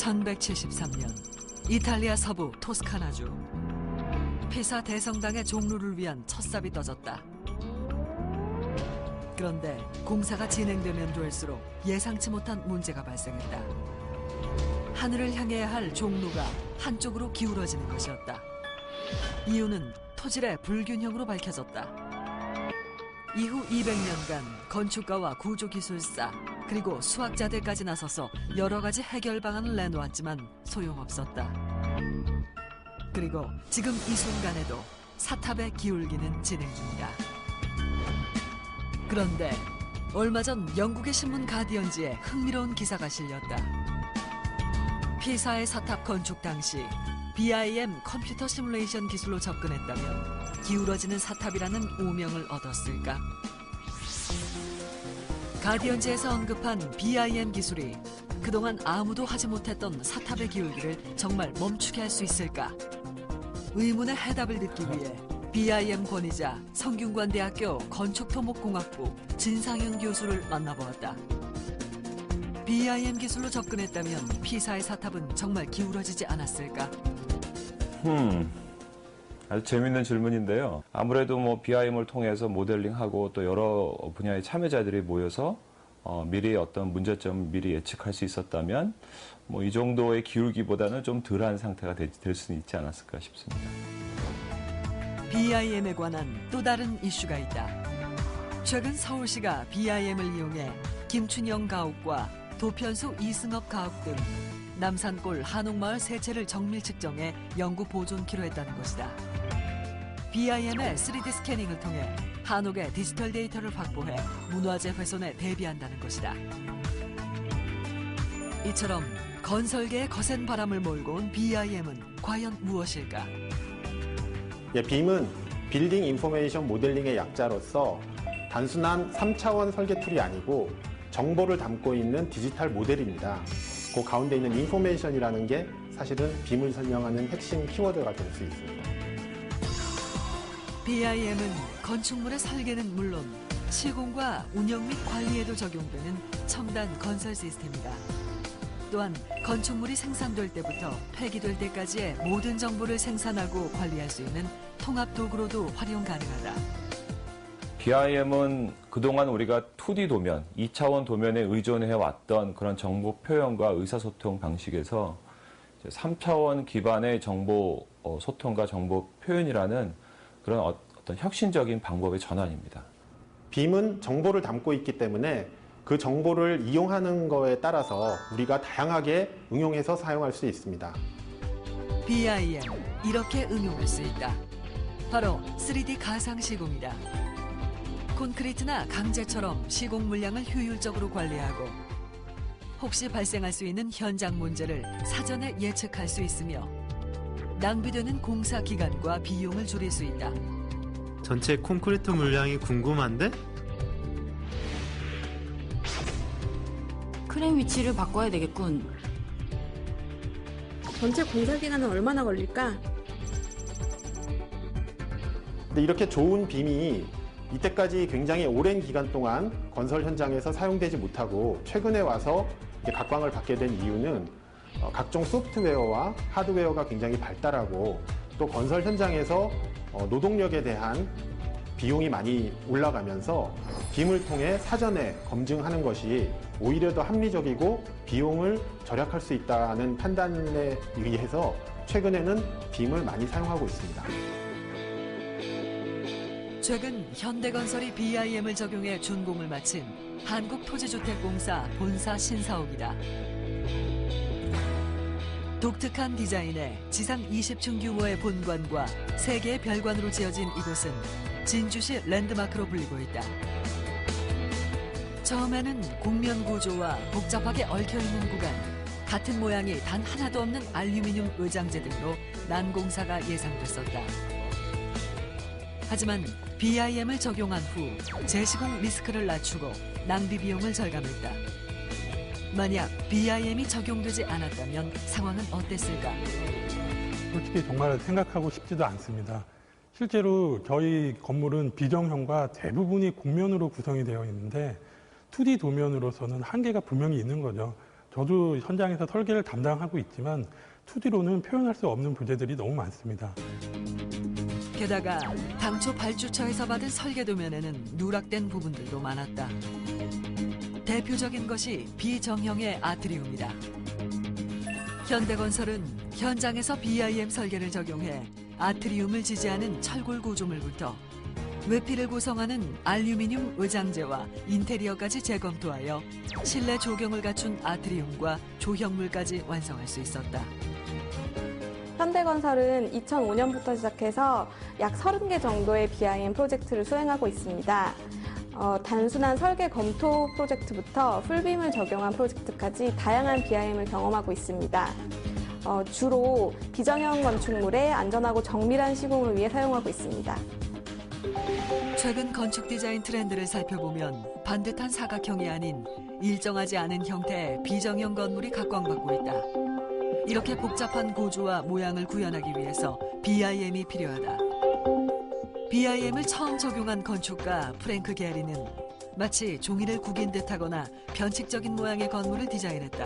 1173년 이탈리아 서부 토스카나주. 피사 대성당의 종루를 위한 첫삽이 떠졌다. 그런데 공사가 진행되면 될수록 예상치 못한 문제가 발생했다. 하늘을 향해야 할 종루가 한쪽으로 기울어지는 것이었다. 이유는 토질의 불균형으로 밝혀졌다. 이후 200년간 건축가와 구조기술사 그리고 수학자들까지 나서서 여러 가지 해결 방안을 내놓았지만 소용없었다. 그리고 지금 이 순간에도 사탑의 기울기는 진행 중이다. 그런데 얼마 전 영국의 신문 가디언지에 흥미로운 기사가 실렸다. 피사의 사탑 건축 당시 BIM 컴퓨터 시뮬레이션 기술로 접근했다면 기울어지는 사탑이라는 오명을 얻었을까? 가디언지에서 언급한 BIM 기술이 그동안 아무도 하지 못했던 사탑의 기울기를 정말 멈추게 할 수 있을까? 의문의 해답을 듣기 위해 BIM 권위자 성균관대학교 건축토목공학부 진상현 교수를 만나보았다. BIM 기술로 접근했다면 피사의 사탑은 정말 기울어지지 않았을까? 아주 재밌는 질문인데요. 아무래도 BIM을 통해서 모델링하고 또 여러 분야의 참여자들이 모여서 미리 어떤 문제점을 미리 예측할 수 있었다면 이 정도의 기울기보다는 좀 덜한 상태가 될 수는 있지 않았을까 싶습니다. BIM에 관한 또 다른 이슈가 있다. 최근 서울시가 BIM을 이용해 김춘영 가옥과 도편수 이승업 가옥 등 남산골 한옥마을 세 채를 정밀 측정해 영구 보존키로 했다는 것이다. BIM의 3D 스캐닝을 통해 한옥의 디지털 데이터를 확보해 문화재 훼손에 대비한다는 것이다. 이처럼 건설계의 거센 바람을 몰고 온 BIM은 과연 무엇일까? BIM은 빌딩 인포메이션 모델링의 약자로서 단순한 3차원 설계 툴이 아니고 정보를 담고 있는 디지털 모델입니다. 그 가운데 있는 인포메이션이라는 게 사실은 BIM을 설명하는 핵심 키워드가 될 수 있습니다. BIM은 건축물의 설계는 물론 시공과 운영 및 관리에도 적용되는 첨단 건설 시스템이다. 또한 건축물이 생산될 때부터 폐기될 때까지의 모든 정보를 생산하고 관리할 수 있는 통합 도구로도 활용 가능하다. BIM은 그동안 우리가 2D 도면, 2차원 도면에 의존해왔던 그런 정보 표현과 의사소통 방식에서 3차원 기반의 정보 소통과 정보 표현이라는 그런 어떤 혁신적인 방법의 전환입니다. BIM은 정보를 담고 있기 때문에 그 정보를 이용하는 거에 따라서 우리가 다양하게 응용해서 사용할 수 있습니다. BIM, 이렇게 응용할 수 있다. 바로 3D 가상 시공이다. 콘크리트나 강제처럼 시공 물량을 효율적으로 관리하고 혹시 발생할 수 있는 현장 문제를 사전에 예측할 수 있으며 낭비되는 공사 기간과 비용을 줄일 수 있다. 전체 콘크리트 물량이 궁금한데? 크레인 위치를 바꿔야 되겠군. 전체 공사 기간은 얼마나 걸릴까? 근데 이렇게 좋은 BIM이 이때까지 굉장히 오랜 기간 동안 건설 현장에서 사용되지 못하고 최근에 와서 각광을 받게 된 이유는 각종 소프트웨어와 하드웨어가 굉장히 발달하고 또 건설 현장에서 노동력에 대한 비용이 많이 올라가면서 BIM을 통해 사전에 검증하는 것이 오히려 더 합리적이고 비용을 절약할 수 있다는 판단에 의해서 최근에는 BIM을 많이 사용하고 있습니다. 최근 현대건설이 BIM을 적용해 준공을 마친 한국토지주택공사 본사 신사옥이다. 독특한 디자인의 지상 20층 규모의 본관과 3개의 별관으로 지어진 이곳은 진주시 랜드마크로 불리고 있다. 처음에는 곡면 구조와 복잡하게 얽혀있는 구간, 같은 모양이 단 하나도 없는 알루미늄 외장재 등으로 난공사가 예상됐었다. 하지만 BIM을 적용한 후 재시공 리스크를 낮추고 낭비 비용을 절감했다. 만약 BIM이 적용되지 않았다면 상황은 어땠을까? 솔직히 정말 생각하고 싶지도 않습니다. 실제로 저희 건물은 비정형과 대부분이 곡면으로 구성이 되어 있는데 2D 도면으로서는 한계가 분명히 있는 거죠. 저도 현장에서 설계를 담당하고 있지만 2D로는 표현할 수 없는 부재들이 너무 많습니다. 게다가 당초 발주처에서 받은 설계도면에는 누락된 부분들도 많았다. 대표적인 것이 비정형의 아트리움이다. 현대건설은 현장에서 BIM 설계를 적용해 아트리움을 지지하는 철골 구조물부터 외피를 구성하는 알루미늄 의장재와 인테리어까지 재검토하여 실내 조경을 갖춘 아트리움과 조형물까지 완성할 수 있었다. 현대건설은 2005년부터 시작해서 약 30개 정도의 BIM 프로젝트를 수행하고 있습니다. 단순한 설계 검토 프로젝트부터 풀빔을 적용한 프로젝트까지 다양한 BIM을 경험하고 있습니다. 주로 비정형 건축물의 안전하고 정밀한 시공을 위해 사용하고 있습니다. 최근 건축 디자인 트렌드를 살펴보면 반듯한 사각형이 아닌 일정하지 않은 형태의 비정형 건물이 각광받고 있다. 이렇게 복잡한 고주와 모양을 구현하기 위해서 BIM이 필요하다. BIM을 처음 적용한 건축가 프랭크 게리는 마치 종이를 구긴 듯하거나 변칙적인 모양의 건물을 디자인했다.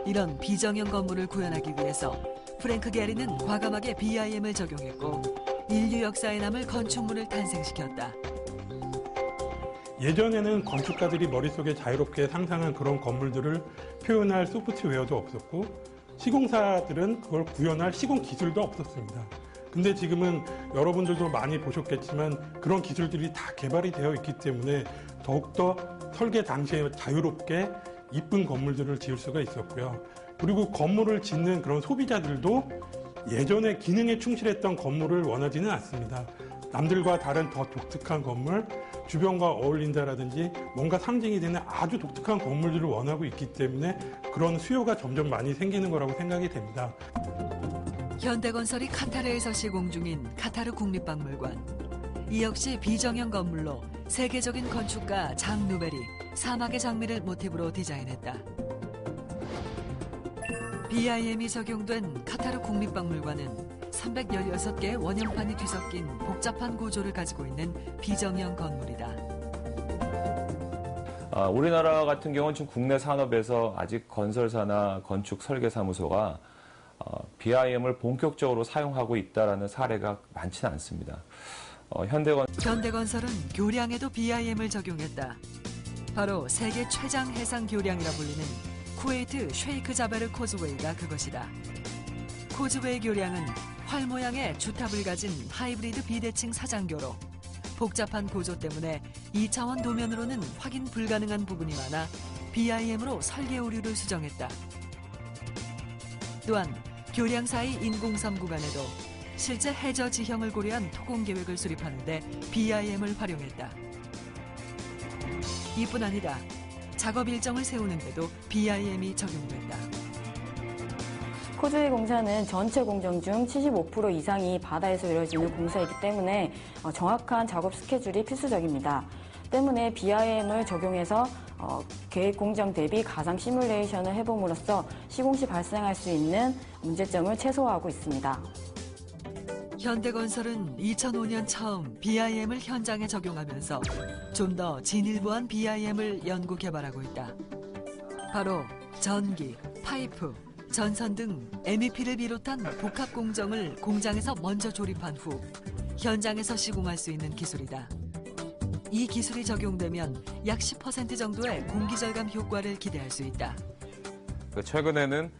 이런 비정형 건물을 구현하기 위해서 프랭크 게리는 과감하게 BIM을 적용했고 인류 역사에 남을 건축물을 탄생시켰다. 예전에는 건축가들이 머릿속에 자유롭게 상상한 그런 건물들을 표현할 소프트웨어도 없었고 시공사들은 그걸 구현할 시공 기술도 없었습니다. 근데 지금은 여러분들도 많이 보셨겠지만 그런 기술들이 다 개발이 되어 있기 때문에 더욱더 설계 당시에 자유롭게 이쁜 건물들을 지을 수가 있었고요. 그리고 건물을 짓는 그런 소비자들도 예전에 기능에 충실했던 건물을 원하지는 않습니다. 남들과 다른 더 독특한 건물, 주변과 어울린다라든지 뭔가 상징이 되는 아주 독특한 건물들을 원하고 있기 때문에 그런 수요가 점점 많이 생기는 거라고 생각이 됩니다. 현대건설이 카타르에서 시공 중인 카타르 국립박물관. 이 역시 비정형 건물로 세계적인 건축가 장 누벨이 사막의 장미를 모티브로 디자인했다. BIM이 적용된 카타르 국립박물관은 316개의 원형판이 뒤섞인 복잡한 구조를 가지고 있는 비정형 건물이다. 우리나라 같은 경우는 지금 국내 산업에서 아직 건설사나 건축 설계사무소가 BIM을 본격적으로 사용하고 있다는 사례가 많지는 않습니다. 현대건설은 교량에도 BIM을 적용했다. 바로 세계 최장 해상 교량이라 불리는 쿠웨이트 쉐이크 자베르 코즈웨이가 그것이다. 코즈웨이 교량은 활 모양의 주탑을 가진 하이브리드 비대칭 사장교로 복잡한 구조 때문에 2차원 도면으로는 확인 불가능한 부분이 많아 BIM으로 설계 오류를 수정했다. 또한 교량사이 인공섬 구간에도 실제 해저 지형을 고려한 토공 계획을 수립하는데 BIM을 활용했다. 이뿐 아니라 작업 일정을 세우는데도 BIM이 적용된다. 코즈웨이 공사는 전체 공정 중 75% 이상이 바다에서 이루어지는 공사이기 때문에 정확한 작업 스케줄이 필수적입니다. 때문에 BIM을 적용해서 계획 공정 대비 가상 시뮬레이션을 해봄으로써 시공 시 발생할 수 있는 문제점을 최소화하고 있습니다. 현대건설은 2005년 처음 BIM을 현장에 적용하면서 좀 더 진일보한 BIM을 연구 개발하고 있다. 바로 전기, 파이프, 전선 등 MEP를 비롯한 복합 공정을 공장에서 먼저 조립한 후 현장에서 시공할 수 있는 기술이다. 이 기술이 적용되면 약 10% 정도의 공기 절감 효과를 기대할 수 있다. 최근에는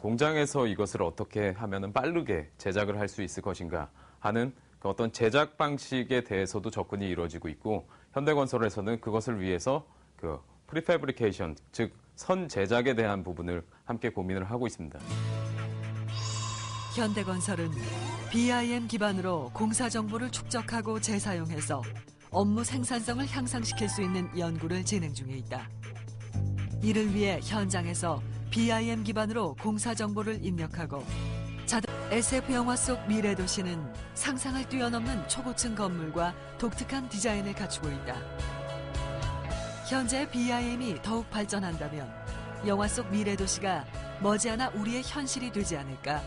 공장에서 이것을 어떻게 하면 빠르게 제작을 할 수 있을 것인가 하는 그 어떤 제작 방식에 대해서도 접근이 이루어지고 있고 현대건설에서는 그것을 위해서 그 프리패브리케이션, 즉 선 제작에 대한 부분을 함께 고민을 하고 있습니다. 현대건설은 BIM 기반으로 공사 정보를 축적하고 재사용해서 업무 생산성을 향상시킬 수 있는 연구를 진행 중에 있다. 이를 위해 현장에서 BIM 기반으로 공사 정보를 입력하고 SF 영화 속 미래도시는 상상을 뛰어넘는 초고층 건물과 독특한 디자인을 갖추고 있다. 현재 BIM이 더욱 발전한다면 영화 속 미래도시가 머지않아 우리의 현실이 되지 않을까